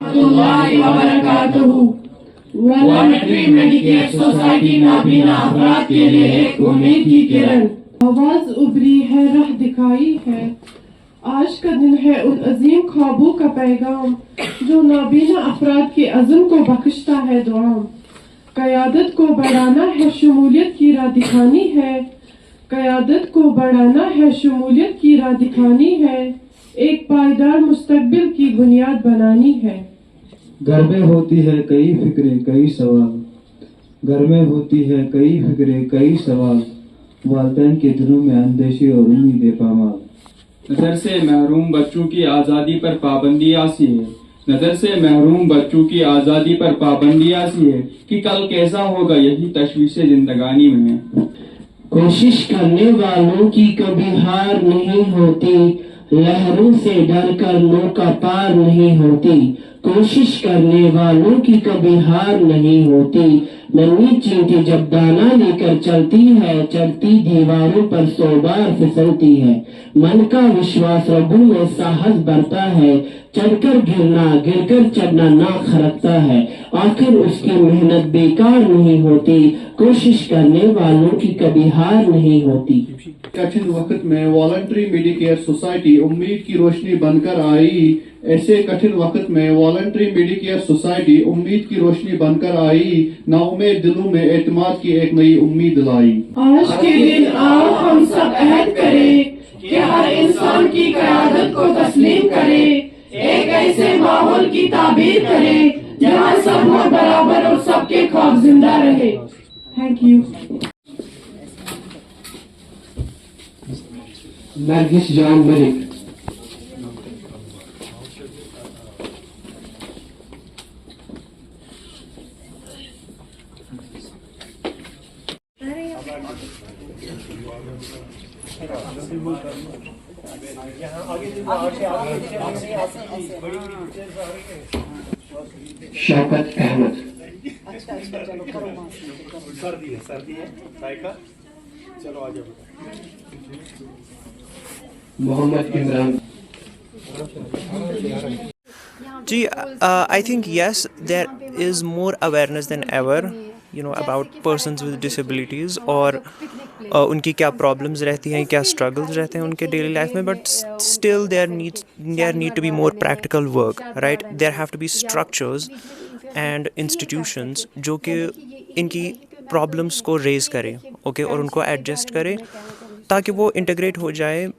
warahmatullahi wabarakatuh. Voluntary medicare society नाबीना अफराद के लिए एक उम्मीद की किरण। आवाज उभरी है, राह दिखाई है। आज का दिन है उन अजीम ख्वाबों का पैगाम जो नाबीना अफराद के अज़्म को बख्शता है दुआम। क़यादत को बढ़ाना है, शमूलियत की राह दिखानी है। क़यादत को बढ़ाना है, शमूलियत की राह दिखानी है। एक पायदार मुस्तक़बिल की बुनियाद बनानी है। घर में होती है कई फिक्रें कई सवाल, घर में होती है कई फिक्रें कई सवाल, वालिदैन के दिलों में अंदेशे और उम्मीदें पामाल। नज़र से महरूम बच्चों की आज़ादी पर पाबंदी ऐसी है, नज़र से महरूम बच्चों की आज़ादी पर पाबंदी ऐसी है कि कल कैसा होगा यही तशवीश जिंदगानी में है। कोशिश करने वालों की कभी हार नहीं होती, लहरों से डर कर नौका पार नहीं होती। कोशिश करने वालों की कभी हार नहीं होती। नन्ही चींटी जब दाना लेकर चलती है, चढ़ती दीवारों पर 100 बार फिसलती है। मन का विश्वास रब्बों में साहस बढ़ता है, चढ़कर गिरना गिरकर चढ़ना ना खरकता है। आखिर उसकी मेहनत बेकार नहीं होती, कोशिश करने वालों की कभी हार नहीं होती। कठिन वक्त में वॉलंटरी मेडिकेयर सोसाइटी उम्मीद की रोशनी बनकर आई। ऐसे कठिन वक्त में वॉलंटरी मेडिकेयर सोसाइटी उम्मीद की रोशनी बनकर आई, नाउम्मीद दिलों में एतमाद की एक नई उम्मीद लाई। आज के दिन आओ हम सब अहद करें कि हर इंसान की क़यादत को तस्लीम करे। एक ऐसे माहौल की ताबीर करे जहाँ सब हो बराबर और सबके ख्वाब जिंदा रहे। Thank you. नरगिस जान मलिक। शौकत अहमद। सर्दी है का चलो आ जाओ। Mohammad Imran. Gee, I think yes, there is more awareness than ever, about persons with disabilities और उनकी क्या problems रहती हैं, क्या struggles रहते हैं उनके daily life में, but still there need to be more practical work, right? There have to be structures and institutions जो कि इनकी problems को raise करें, okay, और उनको adjust करें ताकि वो integrate हो जाए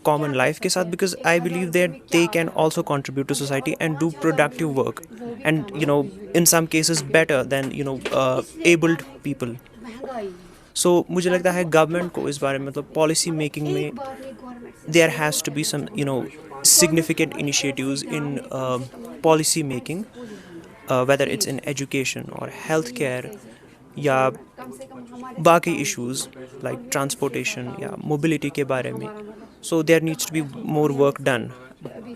common life के साथ, because I believe that they can also contribute to society and do productive work and in some cases better than abled people. So मुझे लगता है government को इस बारे में मतलब policy making में there has to be some significant initiatives in policy making, whether it's in education or healthcare या बाकी issues like transportation या mobility के बारे में. So there needs to be more work done.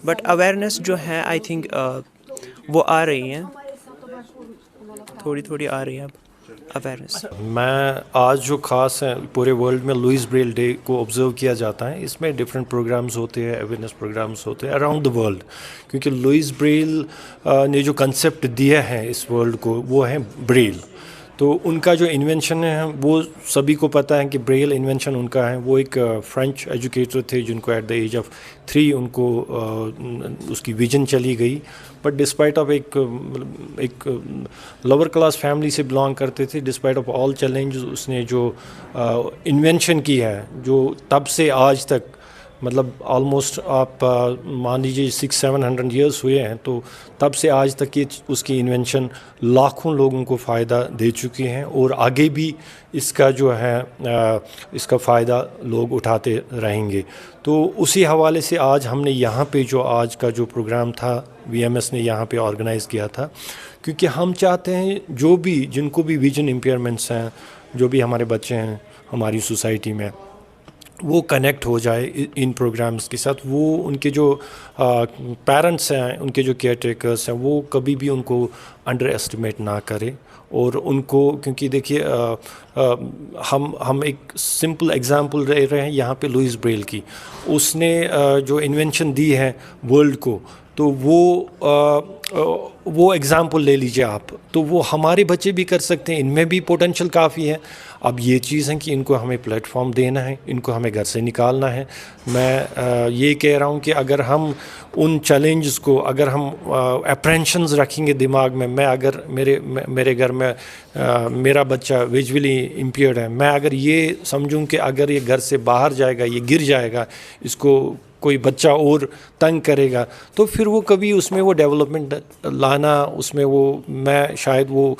But awareness जो है I think वो आ रही हैं, थोड़ी आ रही है अब अवेयरनेस। मैं आज जो ख़ास है पूरे वर्ल्ड में लुइस ब्रेल डे को ऑब्ज़र्व किया जाता है। इसमें डिफरेंट प्रोग्राम्स होते हैं, अवेयरनेस प्रोग्राम्स होते हैं अराउंड द वर्ल्ड, क्योंकि लुइस ब्रेल ने जो कंसेप्ट दिया है इस वर्ल्ड को वो है ब्रेल। तो उनका जो इन्वेंशन है वो सभी को पता है कि ब्रेल इन्वेंशन उनका है। वो एक फ्रेंच एजुकेटर थे जिनको एट द एज ऑफ 3 उनको उसकी विजन चली गई, बट डिस्पाइट ऑफ एक लोअर क्लास फैमिली से बिलोंग करते थे, डिस्पाइट ऑफ ऑल चैलेंजेस उसने जो इन्वेंशन की है, जो तब से आज तक मतलब ऑलमोस्ट आप मान लीजिए 600-700 ईयर्स हुए हैं, तो तब से आज तक ये उसकी इन्वेंशन लाखों लोगों को फ़ायदा दे चुकी हैं और आगे भी इसका जो है इसका फ़ायदा लोग उठाते रहेंगे। तो उसी हवाले से आज हमने यहाँ पे जो आज का जो प्रोग्राम था VMS ने यहाँ पे ऑर्गेनाइज़ किया था, क्योंकि हम चाहते हैं जो भी जिनको भी विजन इम्पेयरमेंट्स हैं, जो भी हमारे बच्चे हैं हमारी सोसाइटी में, वो कनेक्ट हो जाए इन प्रोग्राम्स के साथ। वो उनके जो पेरेंट्स हैं, उनके जो केयर टेकर्स हैं, वो कभी भी उनको अंडर एस्टिमेट ना करें اور ان کو کیونکہ دیکھیے ہم ایک سمپل ایگزامپل لے رہے ہیں یہاں پہ لوئس بریل کی. اس نے جو انوینشن دی ہے ورلڈ کو تو وہ ایگزامپل لے لیجیے آپ, تو وہ ہمارے بچے بھی کر سکتے ہیں, ان میں بھی پوٹینشیل کافی ہے. اب یہ چیز ہے کہ ان کو ہمیں پلیٹ فارم دینا ہے, ان کو ہمیں گھر سے نکالنا ہے. میں یہ کہہ رہا ہوں کہ اگر ہم ان چیلنجز کو اگر ہم اپریہنشنز رکھیں گے دماغ میں اگر میرے گھر میں میرا بچہ ویژولی امپیئرڈ ہے, میں اگر یہ سمجھوں کہ اگر یہ گھر سے باہر جائے گا, یہ گر جائے گا, اس کو کوئی بچہ اور تنگ کرے گا, تو پھر وہ کبھی اس میں وہ ڈیولپمنٹ لانا اس میں میں شاید وہ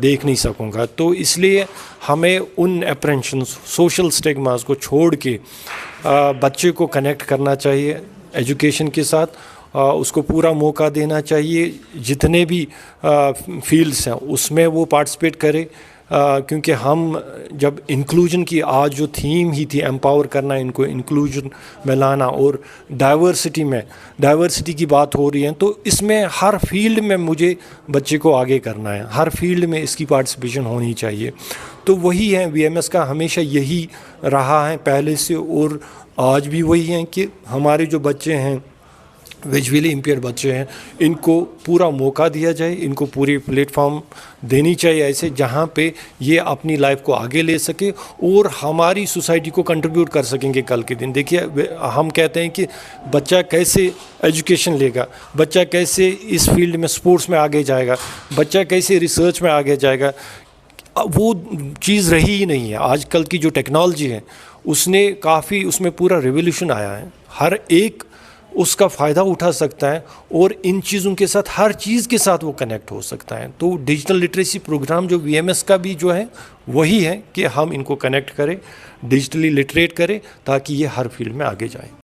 دیکھ نہیں سکوں گا. تو اس لیے ہمیں ان اپریہنشنز سوشل سٹگماز کو چھوڑ کے بچے کو کنیکٹ کرنا چاہیے ایجوکیشن کے ساتھ, اس کو پورا موقع دینا چاہیے. جتنے بھی فیلڈس ہیں اس میں وہ پارٹیسپیٹ کرے, کیونکہ ہم جب انکلوژن کی آج جو تھیم ہی تھی ایمپاور کرنا, ان کو انکلوژن میں لانا اور ڈائیورسٹی کی بات ہو رہی ہے, تو اس میں ہر فیلڈ میں مجھے بچے کو آگے کرنا ہے, ہر فیلڈ میں اس کی پارٹیسپیشن ہونی چاہیے. تو وہی ہے وی ایم ایس کا ہمیشہ یہی رہا ہے پہلے سے, اور آج بھی وہی ہیں کہ ہمارے جو بچے ہیں ویژولی امپیئرڈ بچے ہیں, ان کو پورا موقع دیا جائے, ان کو پوری پلیٹ فارم دینی چاہیے ایسے جہاں پہ یہ اپنی لائف کو آگے لے سکے اور ہماری سوسائٹی کو کنٹریبیوٹ کر سکیں گے کل کے دن. دیکھیے ہم کہتے ہیں کہ بچہ کیسے ایجوکیشن لے گا, بچہ کیسے اس فیلڈ میں سپورٹس میں آگے جائے گا, بچہ کیسے ریسرچ میں آگے جائے گا, وہ چیز رہی ہی نہیں ہے. آج کل کی جو ٹیکنالوجی ہے اس نے کافی اس میں پورا ریولیوشن آیا ہے, ہر ایک اس کا فائدہ اٹھا سکتا ہے اور ان چیزوں کے ساتھ ہر چیز کے ساتھ وہ کنیکٹ ہو سکتا ہے. تو ڈیجیٹل لٹریسی پروگرام جو وی ایم ایس کا بھی جو ہے وہی ہے کہ ہم ان کو کنیکٹ کریں, ڈیجیٹلی لٹریٹ کریں تاکہ یہ ہر فیلڈ میں آگے جائیں.